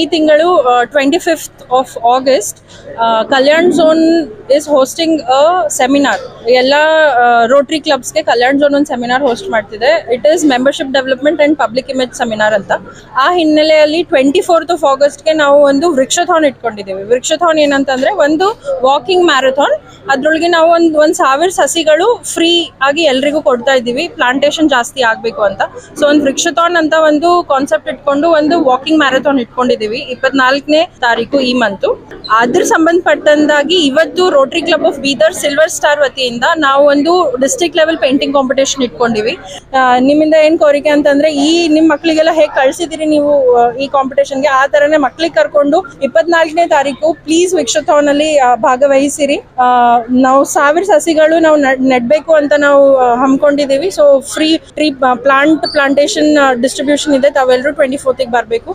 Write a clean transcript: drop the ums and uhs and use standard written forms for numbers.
ಈ ತಿಂಗಳು 25th of August Kalyan zone is hosting a seminar. ಎಲ್ಲ ರೋಟರಿ ಕ್ಲಬ್ಸ್ಗೆ ಕಲ್ಯಾಣ್ ಝೋನ್ ಒಂದು ಸೆಮಿನಾರ್ ಹೋಸ್ಟ್ ಮಾಡ್ತಿದೆ. It is membership development and public image seminar ಅಂತ. ಆ ಹಿನ್ನೆಲೆಯಲ್ಲಿ 24th of Augustಗೆ ನಾವು ಒಂದು ವೃಕ್ಷಥಾನ್ ಇಟ್ಕೊಂಡಿದ್ದೀವಿ. ವೃಕ್ಷಥಾನ್ ಏನಂತಂದ್ರೆ ಒಂದು ವಾಕಿಂಗ್ ಮ್ಯಾರಥಾನ್. ಅದ್ರೊಳಗೆ ನಾವು ಒಂದು 1000 ಸಸಿಗಳು ಫ್ರೀ ಆಗಿ ಎಲ್ರಿಗೂ ಕೊಡ್ತಾ ಇದ್ದೀವಿ, ಪ್ಲಾಂಟೇಶನ್ ಜಾಸ್ತಿ ಆಗಬೇಕು ಅಂತ. ಸೊ ಒಂದು ವೃಕ್ಷಥಾನ್ ಅಂತ ಒಂದು ಕಾನ್ಸೆಪ್ಟ್ ಇಟ್ಕೊಂಡು ಒಂದು ವಾಕಿಂಗ್ ಮ್ಯಾರಥಾನ್ ಇಟ್ಕೊಂಡಿದ್ದೀವಿ 24ನೇ ತಾರೀಕು ಈ ಮಂತು. ಅದ್ರ ಸಂಬಂಧಪಟ್ಟಂದಾಗಿ ಇವತ್ತು Rotary club of Bidar silver star ವತಿಯಿಂದ ನಾವು ಒಂದು ಡಿಸ್ಟ್ರಿಕ್ಟ್ ಲೆವೆಲ್ ಪೇಂಟಿಂಗ್ ಕಾಂಪಿಟೇಷನ್ ಇಟ್ಕೊಂಡಿವಿ. ನಿಮ್ಮಿಂದ ಏನ್ ಕೋರಿಕೆ ಅಂತಂದ್ರೆ ನಿಮ್ಮ ಮಕ್ಕಳಿಗೆಲ್ಲ ಹೇಗೆ ಕಳ್ಸಿದಿರಿ ನೀವು ಈ ಕಾಂಪಿಟೇಷನ್ಗೆ, ಆ ತರನೇ ಮಕ್ಳಿಗೆ ಕರ್ಕೊಂಡು 24ನೇ ತಾರೀಕು ಪ್ಲೀಸ್ ವೃಕ್ಷಥಾನ್ ಅಲ್ಲಿ ಭಾಗವಹಿಸಿರಿ. ನಾವು 1000 ಸಸಿಗಳು ನಾವು ನೆಡ್ಬೇಕು ಅಂತ ನಾವು ಹಮ್ಮಿಕೊಂಡಿದ್ದೀವಿ. ಸೊ ಫ್ರೀ ಪ್ಲಾಂಟೇಶನ್ ಡಿಸ್ಟ್ರಿಬ್ಯೂಷನ್ ಇದೆ. ತಾವೆಲ್ಲರೂ 24th ಬರಬೇಕು.